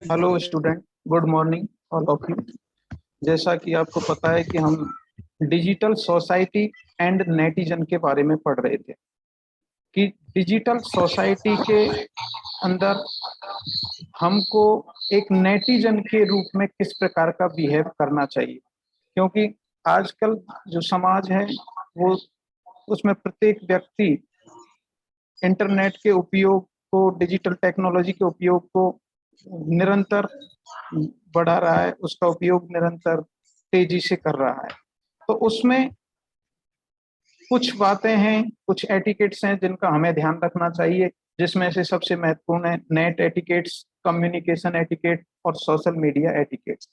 Hello student, good morning all of you. जैसा कि आपको पता है कि हम डिजिटल सोसाइटी एंड नेटिजन के बारे में पढ़ रहे थे कि डिजिटल सोसाइटी के अंदर हमको एक नेटिजन के रूप में किस प्रकार का बिहेव करना चाहिए, क्योंकि आजकल जो समाज है वो उसमें प्रत्येक व्यक्ति इंटरनेट के उपयोग को, डिजिटल टेक्नोलॉजी के उपयोग को निरंतर बढ़ा रहा है, उसका उपयोग निरंतर तेजी से कर रहा है। तो उसमें कुछ बातें हैं, कुछ एटिकेट्स हैं जिनका हमें ध्यान रखना चाहिए, जिसमें से सबसे महत्वपूर्ण है नेट एटिकेट्स, कम्युनिकेशन एटिकेट और सोशल मीडिया एटिकेट्स।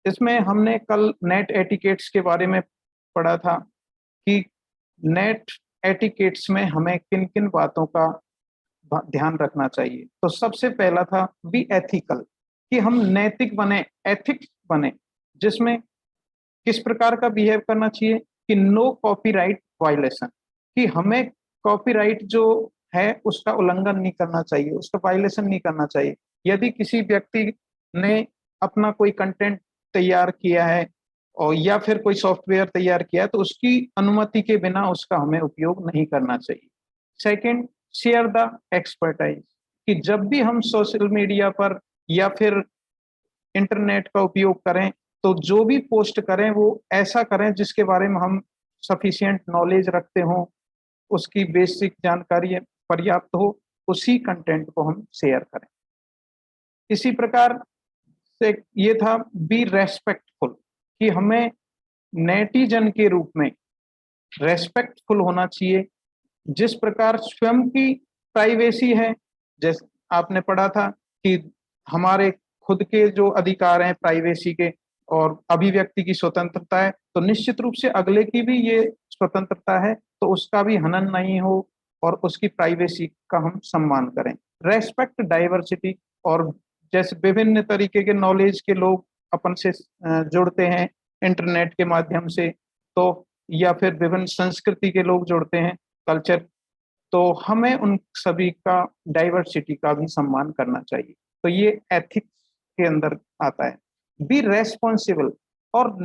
इसमें हमने कल नेट एटिकेट्स के बारे में पढ़ा था कि नेट एटिकेट्स में हमें किन किन बातों का ध्यान रखना चाहिए। तो सबसे पहला था बी एथिकल, कि हम नैतिक बने, एथिक्स बने, जिसमें किस प्रकार का बिहेव करना चाहिए कि नो कॉपीराइट वायलेशन, कि हमें कॉपीराइट जो है उसका उल्लंघन नहीं करना चाहिए, उसका वायलेशन नहीं करना चाहिए। यदि किसी व्यक्ति ने अपना कोई कंटेंट तैयार किया है और या फिर कोई सॉफ्टवेयर तैयार किया है तो उसकी अनुमति के बिना उसका हमें उपयोग नहीं करना चाहिए। सेकंड, शेयर द एक्सपर्टाइज, कि जब भी हम सोशल मीडिया पर या फिर इंटरनेट का उपयोग करें तो जो भी पोस्ट करें वो ऐसा करें जिसके बारे में हम सफिशिएंट नॉलेज रखते हो, उसकी बेसिक जानकारी पर्याप्त हो, उसी कंटेंट को हम शेयर करें। इसी प्रकार से ये था बी रेस्पेक्टफुल, कि हमें नेटिजन के रूप में रेस्पेक्टफुल होना चाहिए। जिस प्रकार स्वयं की प्राइवेसी है, जैसे आपने पढ़ा था कि हमारे खुद के जो अधिकार हैं प्राइवेसी के और अभिव्यक्ति की स्वतंत्रता है, तो निश्चित रूप से अगले की भी ये स्वतंत्रता है, तो उसका भी हनन नहीं हो और उसकी प्राइवेसी का हम सम्मान करें। रेस्पेक्ट डाइवर्सिटी, और जैसे विभिन्न तरीके के नॉलेज के लोग अपन से जुड़ते हैं इंटरनेट के माध्यम से, तो या फिर विभिन्न संस्कृति के लोग जुड़ते हैं, कल्चर, तो हमें उन सभी का डाइवर्सिटी का भी सम्मान करना चाहिए। तो ये एथिक्स के अंदर आता है। बी रेस्पॉन्सिबल, और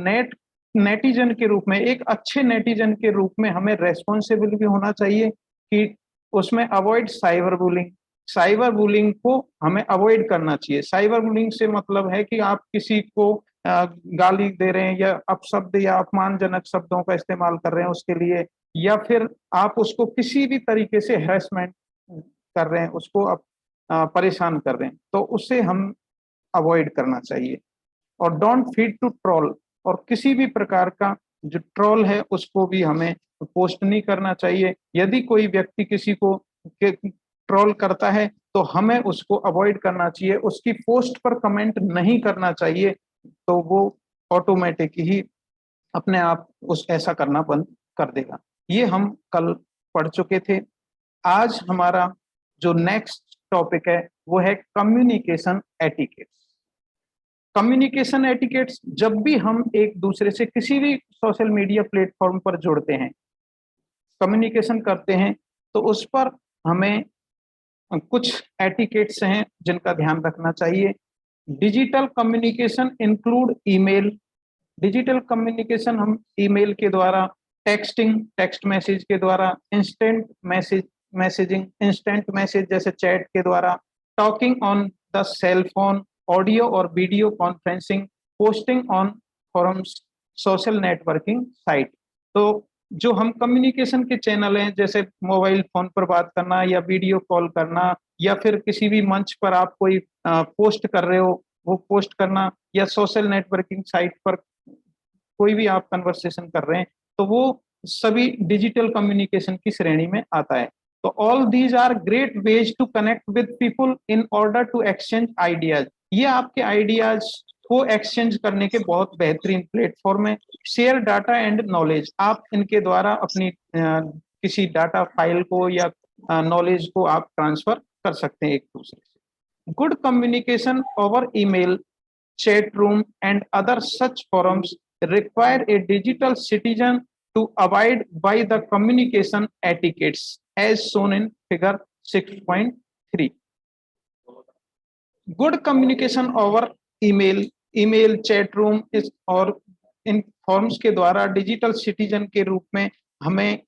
नेटिजन के रूप में, एक अच्छे नेटिजन के रूप में हमें रेस्पॉन्सिबल भी होना चाहिए कि उसमें avoid cyber bullying, cyber bullying को हमें अवॉइड करना चाहिए। साइबर बुलिंग से मतलब है कि आप किसी को गाली दे रहे हैं या अपशब्द या अपमानजनक शब्दों का इस्तेमाल कर रहे हैं उसके लिए, या फिर आप उसको किसी भी तरीके से हैरेसमेंट कर रहे हैं, उसको आप परेशान कर रहे हैं, तो उससे हम अवॉइड करना चाहिए। और डोंट फीड टू ट्रोल, और किसी भी प्रकार का जो ट्रोल है उसको भी हमें पोस्ट नहीं करना चाहिए। यदि कोई व्यक्ति किसी को ट्रोल करता है तो हमें उसको अवॉइड करना चाहिए, उसकी पोस्ट पर कमेंट नहीं करना चाहिए, तो वो ऑटोमेटिक ही अपने आप उस ऐसा करना बंद कर देगा। ये हम कल पढ़ चुके थे। आज हमारा जो नेक्स्ट टॉपिक है वो है कम्युनिकेशन एटिकेट्स। कम्युनिकेशन एटिकेट्स, जब भी हम एक दूसरे से किसी भी सोशल मीडिया प्लेटफॉर्म पर जुड़ते हैं, कम्युनिकेशन करते हैं, तो उस पर हमें कुछ एटिकेट्स हैं जिनका ध्यान रखना चाहिए। Digital communication include email, digital communication हम ईमेल के द्वारा, टेक्स्टिंग, टेक्स्ट मैसेज के द्वारा, मैसेजिंग, इंस्टेंट मैसेज जैसे चैट के द्वारा, talking on the cell phone, audio और video conferencing, posting on forums, social networking site. तो जो हम कम्युनिकेशन के चैनल हैं, जैसे मोबाइल फोन पर बात करना या वीडियो कॉल करना, या फिर किसी भी मंच पर आप कोई पोस्ट कर रहे हो वो पोस्ट करना, या सोशल नेटवर्किंग साइट पर कोई भी आप कन्वर्सेशन कर रहे हैं, तो वो सभी डिजिटल कम्युनिकेशन की श्रेणी में आता है। तो all these are great ways to connect with people in order to exchange ideas, ये आपके आइडियाज को एक्सचेंज करने के बहुत बेहतरीन प्लेटफॉर्म है। शेयर डाटा एंड नॉलेज, आप इनके द्वारा अपनी किसी डाटा फाइल को या नॉलेज को आप ट्रांसफर कर सकते हैं एक दूसरे से। Good communication over email, chat room and other such forums require a digital citizen to abide by the communication etiquettes as shown in figure 6.3 good communication over email chat room इस और इन forms के द्वारा digital citizen के रूप में हमें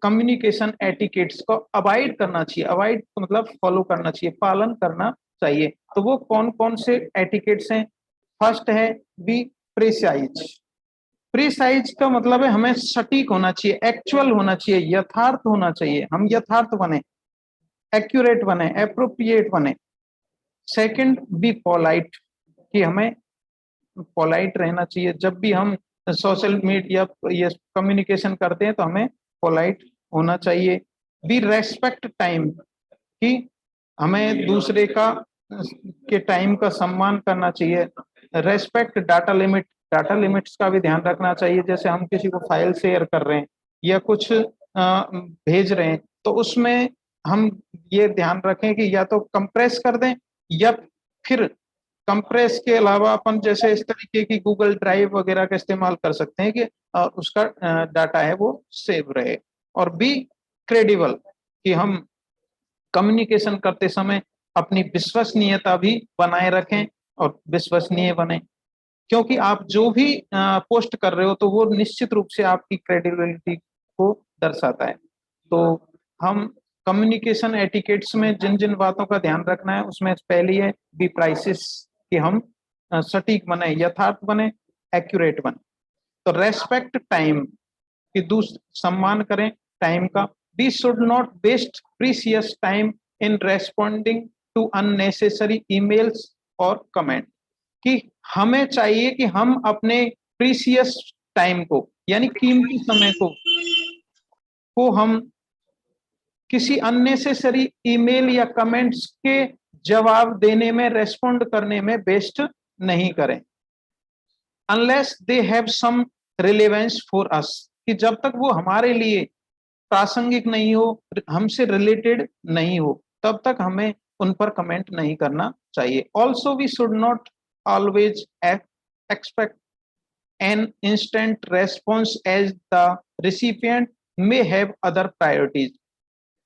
communication etiquettes को avoid करना चाहिए। अवॉइड मतलब फॉलो करना चाहिए, पालन करना चाहिए। तो वो कौन कौन से एटिकेट्स हैं? फर्स्ट है बी प्रिसाइज। प्रिसाइज का मतलब है हमें सटीक होना चाहिए, एक्चुअल होना चाहिए, यथार्थ होना चाहिए। हम यथार्थ बने, एक्यूरेट बने, एप्रोप्रिएट बने। सेकंड बी पोलाइट, कि हमें पोलाइट रहना चाहिए। जब भी हम सोशल मीडिया ये कम्युनिकेशन करते हैं तो हमें पोलाइट होना चाहिए। बी रेस्पेक्ट टाइम, कि हमें दूसरे का के टाइम का सम्मान करना चाहिए। Respect data limit, data limits का भी ध्यान रखना चाहिए। जैसे हम किसी को फाइल शेयर कर रहे हैं या कुछ भेज रहे हैं तो उसमें हम ये ध्यान रखें कि या तो कंप्रेस कर दें या फिर कंप्रेस के अलावा अपन जैसे इस तरीके की गूगल ड्राइव वगैरह का इस्तेमाल कर सकते हैं कि उसका डाटा है वो सेव रहे। और बी क्रेडिबल, कि हम कम्युनिकेशन करते समय अपनी विश्वसनीयता भी बनाए रखें और विश्वसनीय बने। क्योंकि आप जो भी पोस्ट कर रहे हो तो वो निश्चित रूप से आपकी क्रेडिबिलिटी को दर्शाता है। तो हम कम्युनिकेशन एटिकेट्स में जिन जिन बातों का ध्यान रखना है उसमें पहली है बी प्राइसिस, कि हम सटीक बने, यथार्थ बने, एक्यूरेट बने। तो रेस्पेक्ट टाइम, कि सम्मान करें टाइम का। We should not waste precious time in responding to unnecessary emails और कमेंट, कि हमें चाहिए कि हम अपने प्रीसियस टाइम को यानी कीमती समय को हम किसी अननेसेसरी ईमेल या कमेंट्स के जवाब देने में, रेस्पॉन्ड करने में वेस्ट नहीं करें। Unless they have some relevance for us, कि जब तक वो हमारे लिए प्रासंगिक नहीं हो, हमसे रिलेटेड नहीं हो, तब तक हमें उन पर कमेंट नहीं करना चाहिए। Also we should not always expect an instant response as the recipient may have other priorities.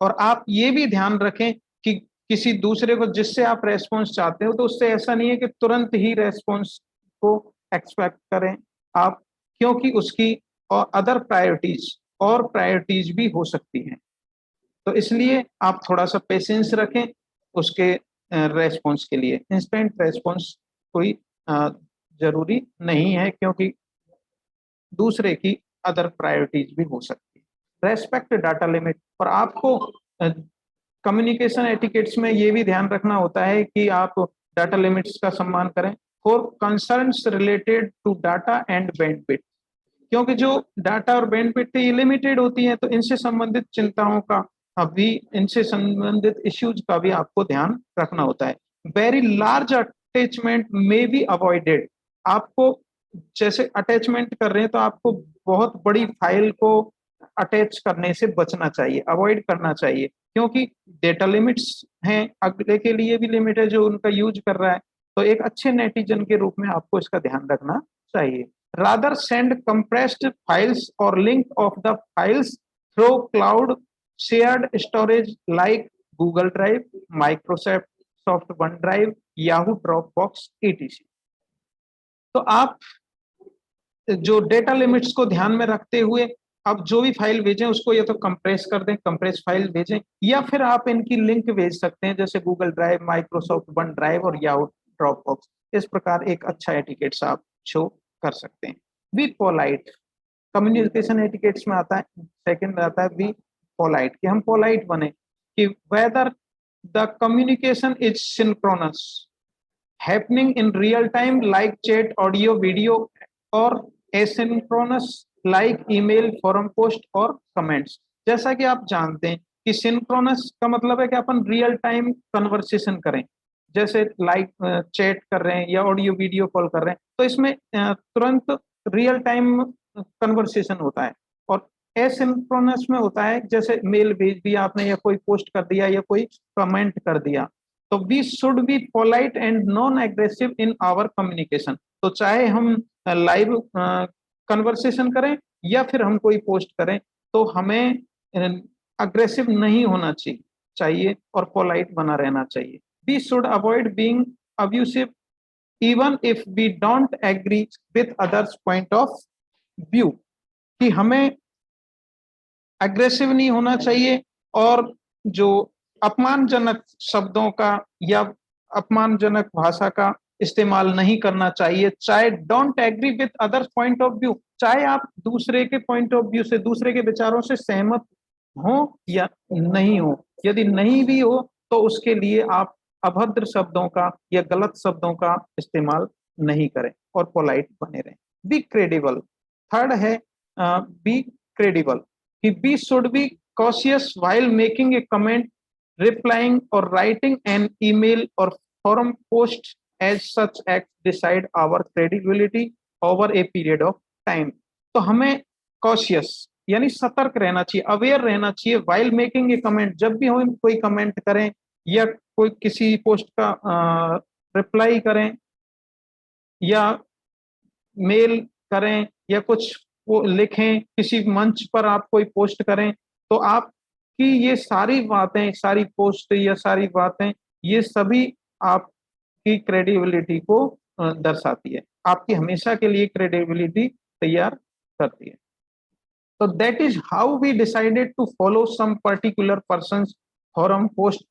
और आप ये भी ध्यान रखें कि किसी दूसरे को जिससे आप रेस्पॉन्स चाहते हो तो उससे ऐसा नहीं है कि तुरंत ही रेस्पॉन्स को एक्सपेक्ट करें आप, क्योंकि उसकी और अदर प्रायोरिटीज भी हो सकती हैं। तो इसलिए आप थोड़ा सा पेशेंस रखें उसके रेस्पॉन्स के लिए। इंस्टेंट रेस्पॉन्स कोई जरूरी नहीं है, क्योंकि दूसरे की अदर प्रायोरिटीज भी हो सकती है। रेस्पेक्ट डाटा लिमिट, और आपको कम्युनिकेशन एटिकेट्स में ये भी ध्यान रखना होता है कि आप डाटा लिमिट्स का सम्मान करें for concerns related to data and bandwidth, क्योंकि जो डाटा और बैंडविड्थ ये लिमिटेड होती है तो इनसे संबंधित चिंताओं का अभी, इनसे संबंधित इश्यूज का भी आपको ध्यान रखना होता है। वेरी लार्ज अटैचमेंट में बी अवॉइडेड, आपको जैसे अटैचमेंट कर रहे हैं तो आपको बहुत बड़ी फाइल को अटैच करने से बचना चाहिए, अवॉइड करना चाहिए, क्योंकि डेटा लिमिट्स हैं, अगले के लिए भी लिमिट है जो उनका यूज कर रहा है। तो एक अच्छे नेटिजन के रूप में आपको इसका ध्यान रखना चाहिए। रादर सेंड कंप्रेस्ड फाइल्स और link of the files through cloud shared storage like Google drive, Microsoft soft one drive, Yahoo drop box etc। तो आप जो डेटा लिमिट्स को ध्यान में रखते हुए आप जो भी फाइल भेजें उसको या तो कंप्रेस कर दें, कंप्रेस फाइल भेजें, या फिर आप इनकी लिंक भेज सकते हैं जैसे Google drive, Microsoft one drive और याहू ड्रॉप बॉक्स। इस प्रकार एक अच्छा एटिकेट्स आप शो कर सकते हैं। बी पोलाइट, कम्युनिकेशन एटिकेट्स में आता है, सेकंड आता है बी पोलाइट, कि हम पोलाइट बने, कि whether the communication is synchronous happening in real time like chat, audio, video, or asynchronous like email, forum post और comments। जैसा कि आप जानते हैं कि सिंक्रोनस का मतलब है कि अपन रियल टाइम कन्वर्सेशन करें, जैसे लाइक चैट कर रहे हैं या ऑडियो वीडियो कॉल कर रहे हैं तो इसमें तुरंत रियल टाइम कन्वर्सेशन होता है। और एसिंक्रोनस में होता है जैसे मेल भेज दिया आपने या कोई पोस्ट कर दिया या कोई कमेंट कर दिया। तो we should be polite and non aggressive in our communication. तो चाहे हम लाइव कन्वर्सेशन करें या फिर हम कोई पोस्ट करें तो हमें अग्रेसिव नहीं होना चाहिए, चाहिए और पोलाइट बना रहना चाहिए। We should avoid being abusive even if we don't agree with others point of view, कि हमें अग्रेसिव नहीं होना चाहिए और जो अपमानजनक शब्दों का या अपमानजनक भाषा का इस्तेमाल नहीं करना चाहिए, चाहे don't agree with other point of view, चाहे आप दूसरे के पॉइंट ऑफ व्यू से, दूसरे के विचारों से सहमत हो या नहीं हो। यदि नहीं भी हो तो उसके लिए आप अभद्र शब्दों का या गलत शब्दों का इस्तेमाल नहीं करें और पोलाइट बने रहें। बी क्रेडिबल, थर्ड है बी क्रेडिबल, कि we should be cautious while making a comment, replying or writing an email or forum post, as such acts decide our credibility over a period of time। तो हमें cautious यानी सतर्क रहना चाहिए, aware रहना चाहिए while making a comment, जब भी हम कोई कमेंट करें या कोई किसी पोस्ट का रिप्लाई करें या मेल करें या कुछ वो लिखें, किसी मंच पर आप कोई पोस्ट करें, तो आपकी ये सारी बातें, सारी पोस्ट या सारी बातें, ये सभी आपकी क्रेडिबिलिटी को दर्शाती है, आपकी हमेशा के लिए क्रेडिबिलिटी तैयार करती है। तो that is how we decided to follow some particular person's forum post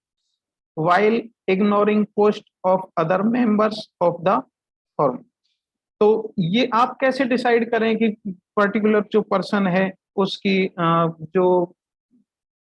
while ignoring post of other members of the forum। तो ये आप कैसे डिसाइड करें कि पर्टिकुलर जो पर्सन है उसकी जो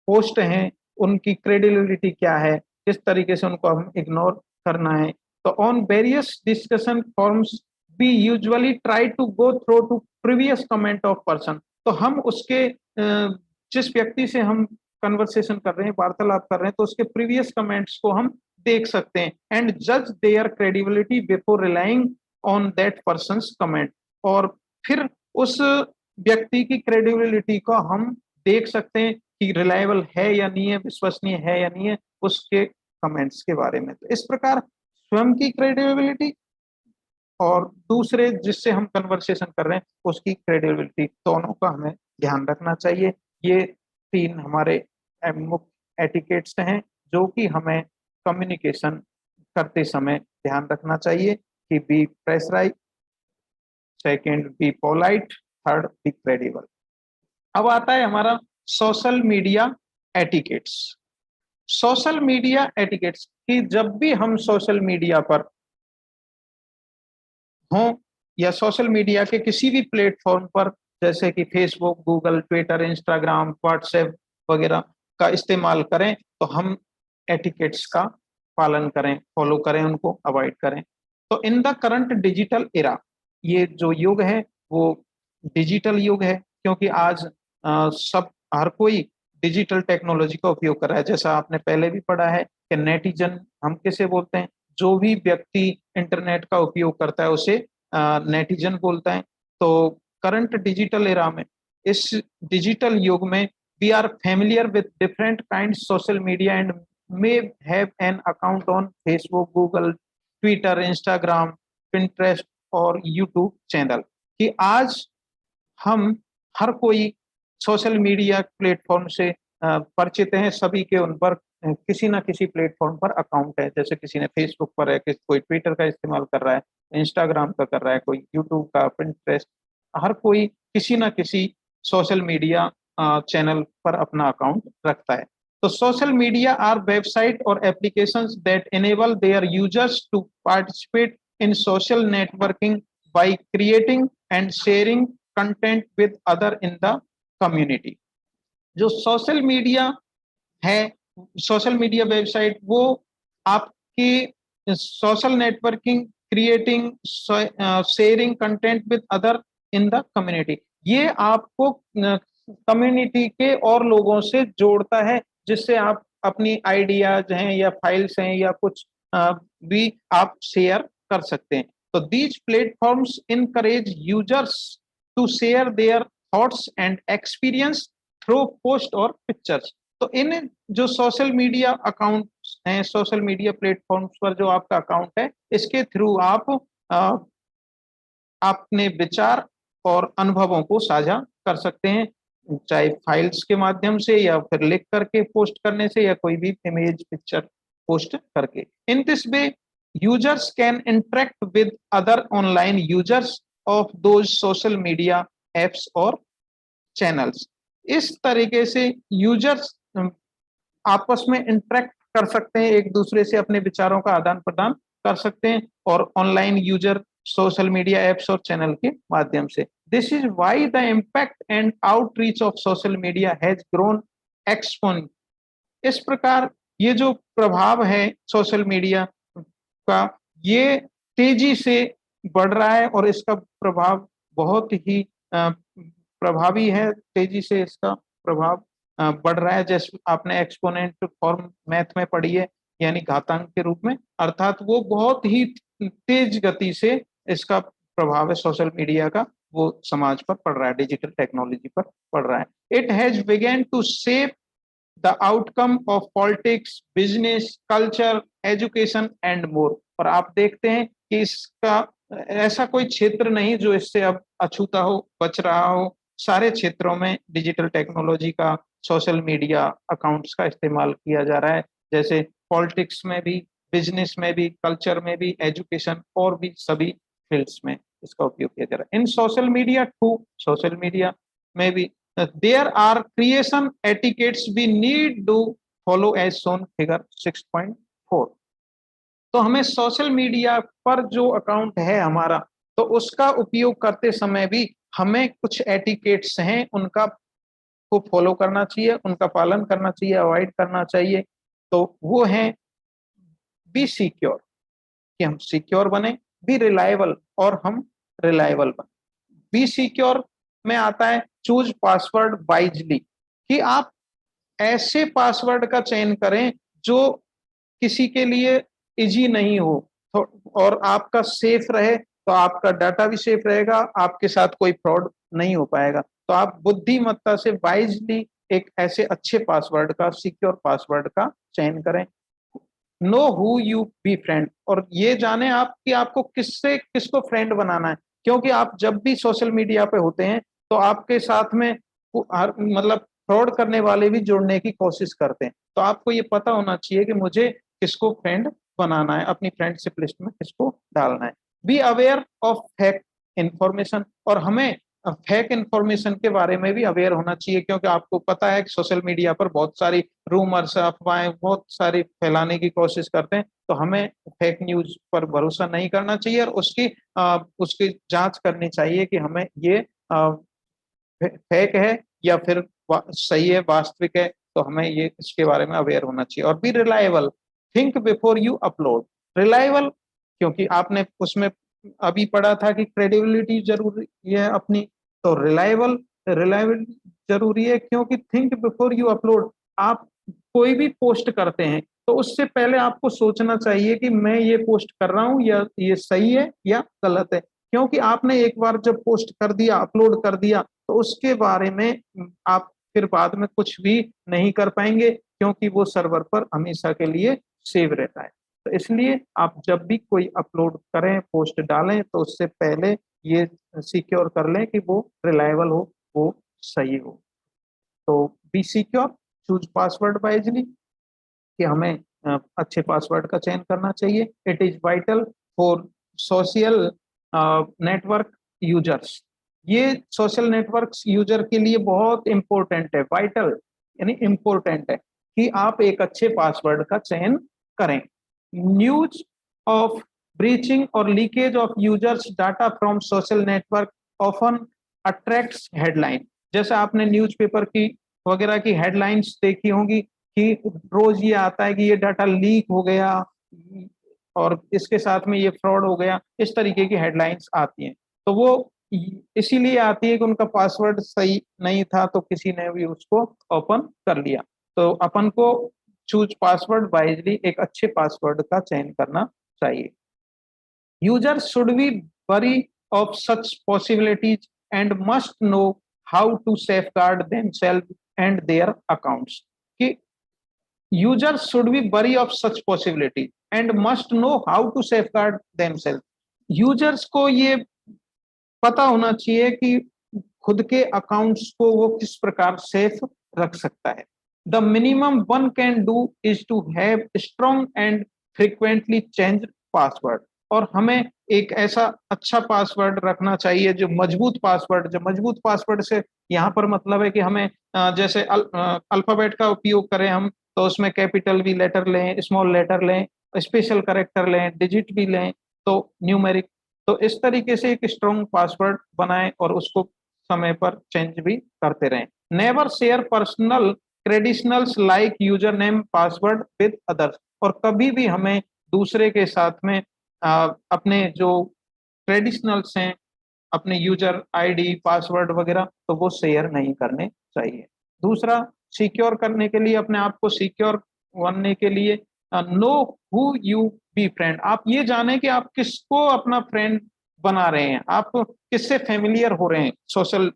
पोस्ट है उनकी क्रेडिबिलिटी क्या है, किस तरीके से उनको हम इग्नोर करना है। तो on various discussion forums we usually try to go through to previous comment of person. तो हम उसके जिस व्यक्ति से हम कन्वर्सेशन कर रहे हैं, वार्तालाप कर रहे हैं, तो उसके प्रीवियस कमेंट्स को हम देख सकते हैं एंड जज their credibility before relying on that person's comment. और फिर उस व्यक्ति की क्रेडिबिलिटी को हम देख सकते हैं कि रिलायबल है या नहीं है, विश्वसनीय है या नहीं है उसके कमेंट्स के बारे में। तो इस प्रकार स्वयं की क्रेडिबिलिटी और दूसरे जिससे हम कन्वर्सेशन कर रहे हैं उसकी क्रेडिबिलिटी, दोनों का हमें ध्यान रखना चाहिए। ये तीन हमारे मुख्य एटिकेट्स हैं जो कि हमें कम्युनिकेशन करते समय ध्यान रखना चाहिए कि be pressurise, second be polite, third be credible. अब आता है हमारा social media etiquettes. Social media etiquettes कि जब भी हम सोशल मीडिया पर हों या सोशल मीडिया के किसी भी प्लेटफॉर्म पर, जैसे कि Facebook, Google, Twitter, Instagram, WhatsApp वगैरह का इस्तेमाल करें, तो हम एटिकेट्स का पालन करें, फॉलो करें, उनको अवॉइड करें। तो in the current digital era, ये जो युग है वो डिजिटल युग है, क्योंकि आज सब हर कोई डिजिटल टेक्नोलॉजी का उपयोग कर रहा है। जैसा आपने पहले भी पढ़ा है कि नेटिजन हम किसे बोलते हैं, जो भी व्यक्ति इंटरनेट का उपयोग करता है उसे नेटिजन बोलता है। तो करंट डिजिटल एरा में, इस डिजिटल युग में, we are familiar with different kind social media and may have an account on Facebook, Google, Twitter, Instagram, Pinterest और यूट्यूब चैनल। कि आज हम हर कोई सोशल मीडिया प्लेटफॉर्म से परिचित हैं, सभी के उन पर किसी ना किसी प्लेटफॉर्म पर अकाउंट है। जैसे किसी ने फेसबुक पर है, कोई ट्विटर का इस्तेमाल कर रहा है, इंस्टाग्राम का कर रहा है, कोई यूट्यूब का, पिंटरेस्ट, हर कोई किसी ना किसी सोशल मीडिया चैनल पर अपना अकाउंट रखता है। तो सोशल मीडिया आर वेबसाइट और applications that enable their users to participate in social networking by creating and sharing content with other in the community. जो सोशल मीडिया है, सोशल मीडिया वेबसाइट, वो आपकी social networking, creating, sharing content with other in the community, ये आपको community के और लोगों से जोड़ता है, जिससे आप अपनी आइडियाज हैं या फाइल्स हैं या कुछ भी आप शेयर कर सकते हैं। तो these platforms encourage users to share their thoughts and experience through post और पिक्चर्स। तो इन जो सोशल मीडिया अकाउंट्स हैं, सोशल मीडिया प्लेटफॉर्म्स पर जो आपका अकाउंट है, इसके थ्रू आप अपने विचार और अनुभवों को साझा कर सकते हैं। चाहे फाइल्स के माध्यम से या फिर लिख करके पोस्ट करने से या कोई भी इमेज पिक्चर पोस्ट करके। In this way users can interact with other online users of those social media apps और चैनल्स। इस तरीके से यूजर्स आपस में इंटरेक्ट कर सकते हैं, एक दूसरे से अपने विचारों का आदान प्रदान कर सकते हैं और online user social media apps और चैनल के माध्यम से। This is why the impact and outreach of social media has grown एक्सपोन। इस प्रकार ये जो प्रभाव है सोशल मीडिया का, ये तेजी से बढ़ रहा है और इसका प्रभाव बहुत ही प्रभावी है, तेजी से इसका प्रभाव बढ़ रहा है। जैसे आपने एक्सपोनेंट फॉर्म मैथ में पढ़ी है, यानी घातांक के रूप में, अर्थात वो बहुत ही तेज गति से इसका प्रभाव है सोशल मीडिया का, वो समाज पर पड़ रहा है, डिजिटल टेक्नोलॉजी पर पड़ रहा है। It has begun to shape the outcome of politics, business, culture, education and more. और आप देखते हैं कि इसका ऐसा कोई क्षेत्र नहीं जो इससे अब अछूता हो, बच रहा हो। सारे क्षेत्रों में डिजिटल टेक्नोलॉजी का, सोशल मीडिया अकाउंट्स का इस्तेमाल किया जा रहा है। जैसे पॉलिटिक्स में भी, बिजनेस में भी, कल्चर में भी, एजुकेशन और भी सभी फील्ड्स में इसका उपयोग किया जा रहा है। In social media too, social media में भी there are creation etiquettes we need to follow as shown figure 6.4। तो हमें सोशल मीडिया पर जो अकाउंट है हमारा, तो उसका उपयोग करते समय भी हमें कुछ एटिकेट्स हैं, उनका को फॉलो करना चाहिए, उनका पालन करना चाहिए, अवॉइड करना चाहिए। तो वो है बी सिक्योर, कि हम सिक्योर बने, बी रिलायबल और हम रिलायबल बने। बी सिक्योर में आता है चूज पासवर्ड वाइजली, कि आप ऐसे पासवर्ड का चयन करें जो किसी के लिए इजी नहीं हो, तो और आपका सेफ रहे, तो आपका डाटा भी सेफ रहेगा, आपके साथ कोई फ्रॉड नहीं हो पाएगा। तो आप बुद्धिमत्ता से वाइजली एक ऐसे अच्छे पासवर्ड का, सिक्योर पासवर्ड का चयन करें। Know who you be friend, और ये जाने आप कि आपको किससे किसको फ्रेंड बनाना है, क्योंकि आप जब भी सोशल मीडिया पे होते हैं तो आपके साथ में मतलब फ्रॉड करने वाले भी जुड़ने की कोशिश करते हैं। तो आपको ये पता होना चाहिए कि मुझे किसको फ्रेंड बनाना है, अपनी फ्रेंडशिप लिस्ट में किसको डालना है। B aware of fake information, और हमें फेक इंफॉर्मेशन के बारे में भी अवेयर होना चाहिए, क्योंकि आपको पता है कि सोशल मीडिया पर बहुत सारी रूमर्स, अफवाहें बहुत सारी फैलाने की कोशिश करते हैं। तो हमें फेक न्यूज पर भरोसा नहीं करना चाहिए और उसकी जांच करनी चाहिए कि हमें ये फेक है या फिर सही है, वास्तविक है। तो हमें ये इसके बारे में अवेयर होना चाहिए। और B reliable, think before you upload. Reliable, क्योंकि आपने उसमें अभी पढ़ा था कि क्रेडिबिलिटी जरूरी है अपनी, तो रिलायबल रिलायबिलिटी जरूरी है, क्योंकि थिंक बिफोर यू अपलोड, आप कोई भी पोस्ट करते हैं तो उससे पहले आपको सोचना चाहिए कि मैं ये पोस्ट कर रहा हूँ या ये सही है या गलत है। क्योंकि आपने एक बार जब पोस्ट कर दिया, अपलोड कर दिया, तो उसके बारे में आप फिर बाद में कुछ भी नहीं कर पाएंगे, क्योंकि वो सर्वर पर हमेशा के लिए सेव रहता है। तो इसलिए आप जब भी कोई अपलोड करें, पोस्ट डालें, तो उससे पहले ये सिक्योर कर लें कि वो रिलायबल हो, वो सही हो। तो be secure, choose password wisely, कि हमें अच्छे पासवर्ड का चयन करना चाहिए। It is vital for social network users, ये सोशल नेटवर्क्स यूजर के लिए बहुत इंपॉर्टेंट है। वाइटल यानी इंपॉर्टेंट है कि आप एक अच्छे पासवर्ड का चयन करें। न्यूज ऑफ ब्रीचिंग और leakage of users data from social network often attracts headline. जैसे आपने न्यूज़पेपर की वगैरह की हेडलाइंस देखी होंगी कि रोज ये आता है कि ये डाटा लीक हो गया और इसके साथ में ये फ्रॉड हो गया, इस तरीके की हेडलाइंस आती हैं। तो वो इसीलिए आती है कि उनका पासवर्ड सही नहीं था, तो किसी ने भी उसको ओपन कर लिया। तो अपन को चूज पासवर्ड वाइजली, एक अच्छे पासवर्ड का चयन करना चाहिए। Users should be wary of such possibilities and must know how to safeguard themselves and their accounts, कि users should be wary of such possibility and must know how to safeguard themselves। Users को ये पता होना चाहिए कि खुद के accounts को वो किस प्रकार सेफ रख सकता है। The minimum one can do is to have strong and frequently change password. और हमें एक ऐसा अच्छा पासवर्ड रखना चाहिए जो मजबूत पासवर्ड, जो मजबूत पासवर्ड से यहाँ पर मतलब है कि हमें जैसे अल्फाबेट का उपयोग करें हम, तो उसमें कैपिटल भी लेटर लें, स्मॉल लेटर लें, स्पेशल करेक्टर लें, डिजिट भी लें, तो न्यूमेरिक। तो इस तरीके से एक स्ट्रॉन्ग पासवर्ड बनाएं और उसको समय पर चेंज भी करते रहें। Never share personal credentials like user name password with others. और कभी भी हमें दूसरे के साथ में अपने जो ट्रेडिशनल्स हैं, अपने यूजर आईडी पासवर्ड वगैरह, तो वो शेयर नहीं करने चाहिए। दूसरा, सिक्योर करने के लिए, अपने आप को सिक्योर बनने के लिए, know who you be friend. आप ये जाने कि आप किसको अपना फ्रेंड बना रहे हैं, आप किससे फेमिलियर हो रहे हैं सोशल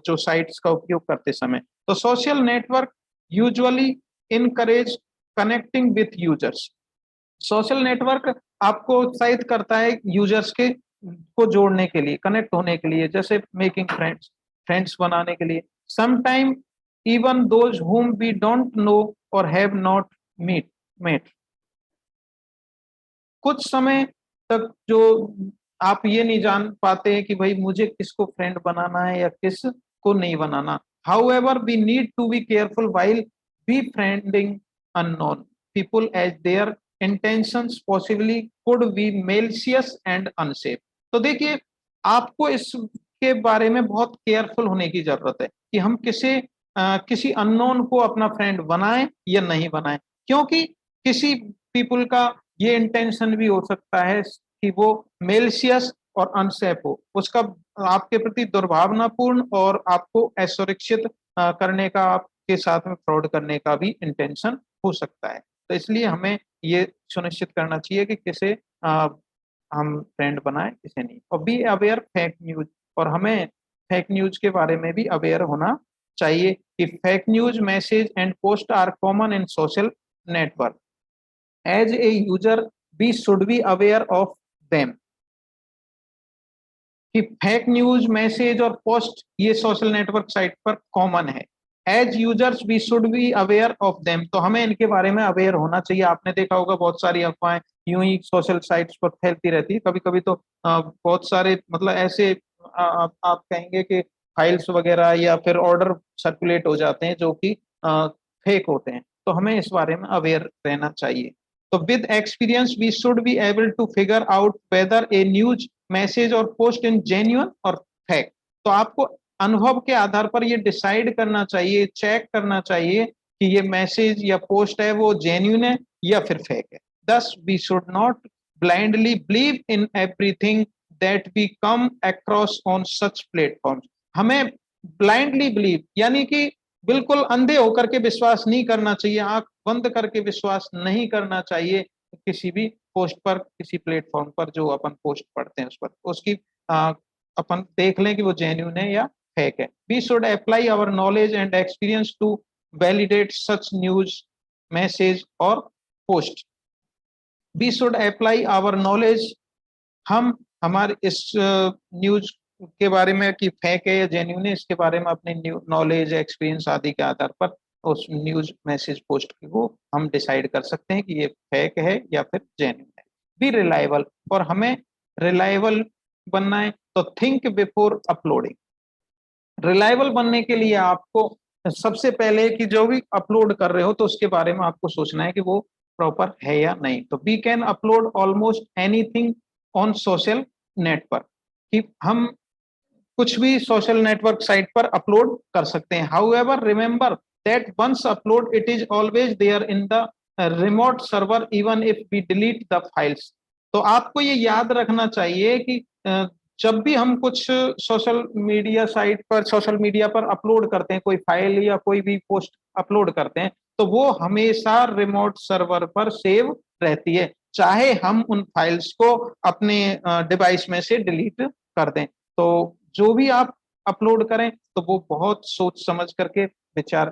जो साइट्स का उपयोग करते समय। तो social network usually encourage connecting with users. Social network आपको उत्साहित करता है यूजर्स के को जोड़ने के लिए, कनेक्ट होने के लिए, जैसे मेकिंग फ्रेंड्स, फ्रेंड्स बनाने के लिए। Sometime even those whom we don't know or have not met। कुछ समय तक जो आप ये नहीं जान पाते हैं कि भाई मुझे किसको फ्रेंड बनाना है या किस को नहीं बनाना। However, we need to be careful while befriending unknown people as their intentions possibly could be malicious and unsafe। तो देखिए, आपको इसके बारे में बहुत केयरफुल होने की जरूरत है कि हम किसी अननोन को अपना फ्रेंड बनाएं या नहीं बनाएं, क्योंकि किसी पीपल का ये इंटेंशन भी हो सकता है कि वो मेलिशियस और अनसेफ हो, उसका आपके प्रति दुर्भावनापूर्ण और आपको असुरक्षित करने का, आपके साथ में फ्रॉड करने का भी इंटेंशन हो सकता है। तो इसलिए हमें ये सुनिश्चित करना चाहिए कि किसे हम फ्रेंड बनाएं, किसे नहीं। और बी अवेयर फेक न्यूज। और हमें फेक न्यूज के बारे में भी अवेयर होना चाहिए कि fake news message and post are common in social network. As a user we should be aware of them. कि फेक न्यूज मैसेज और पोस्ट ये सोशल नेटवर्क साइट पर कॉमन है। As users we should be aware of them. तो हमें इनके बारे में अवेयर होना चाहिए। आपने देखा होगा बहुत सारी अफवाहें यूं ही सोशल साइट्स पर फैलती रहती है। कभी कभी तो बहुत सारे मतलब ऐसे आप कहेंगे कि फाइल्स वगैरह या फिर ऑर्डर सर्कुलेट हो जाते हैं जो कि फेक होते हैं। तो हमें इस बारे में अवेयर रहना चाहिए। तो with experience we should be able to figure out whether a news message और पोस्ट इन जेन्युइन और फेक। तो आपको अनुभव के आधार पर ये डिसाइड करना चाहिए, चेक करना चाहिए कि ये मैसेज या पोस्ट है वो जेन्युइन है या फिर फेक है। Thus we should not blindly believe in everything that we come across on such platforms. हमें ब्लाइंडली बिलीव यानी कि बिल्कुल अंधे होकर के विश्वास नहीं करना चाहिए, आंख बंद करके विश्वास नहीं करना चाहिए किसी भी पोस्ट पर, किसी प्लेटफॉर्म पर जो अपन पोस्ट पढ़ते हैं उस पर, उसकी अपन देख लें कि वो जेन्युइन है या फेक है। We should apply our knowledge and experience to validate such news message और post. We should apply our knowledge. हम हमारे इस न्यूज के बारे में कि फेक है या जेन्युइन है, इसके बारे में अपने नॉलेज एक्सपीरियंस आदि के आधार पर उस न्यूज मैसेज पोस्ट को हम डिसाइड कर सकते हैं कि ये फेक है या फिर जेन्युइन है। B reliable. और हमें रिलायबल बनना है तो थिंक बिफोर अपलोडिंग। रिलायबल बनने के लिए आपको सबसे पहले कि जो भी अपलोड कर रहे हो तो उसके बारे में आपको सोचना है कि वो प्रॉपर है या नहीं। तो we can upload almost anything on social network. कि हम कुछ भी सोशल नेटवर्क साइट पर अपलोड कर सकते हैं। However remember that once upload it is always there in the remote server even if we delete the files. तो आपको ये याद रखना चाहिए कि जब भी हम कुछ सोशल मीडिया साइट पर, सोशल मीडिया पर अपलोड करते हैं, कोई फाइल या कोई भी पोस्ट अपलोड करते हैं, तो वो हमेशा रिमोट सर्वर पर सेव रहती है, चाहे हम उन फाइल्स को अपने डिवाइस में से डिलीट कर दें। तो जो भी आप अपलोड करें तो वो बहुत सोच समझ करके, विचार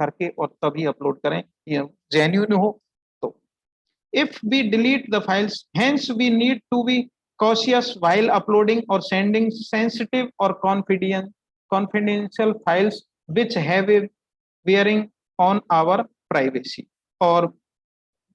करके और तभी अपलोड करें, ये जेन्युइन हो। तो if we delete the files, hence we need to be cautious while uploading or sending sensitive or confidential files which have a bearing on our privacy। और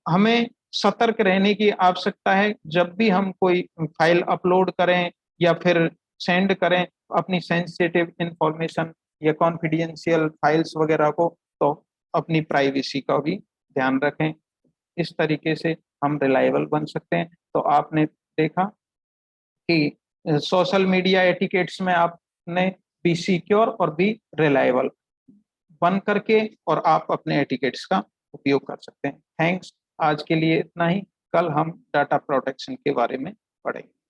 हमें सतर्क रहने की आवश्यकता है जब भी हम कोई फाइल अपलोड करें या फिर सेंड करें अपनी सेंसिटिव इंफॉर्मेशन या कॉन्फिडेंशियल फाइल्स वगैरह को, तो अपनी प्राइवेसी का भी ध्यान रखें। इस तरीके से हम रिलायबल बन सकते हैं। तो आपने देखा कि सोशल मीडिया एटिकेट्स में आपने बी सिक्योर और बी रिलायबल बन करके और आप अपने एटिकेट्स का उपयोग कर सकते हैं। थैंक्स, आज के लिए इतना ही। कल हम डाटा प्रोटेक्शन के बारे में पढ़ेंगे।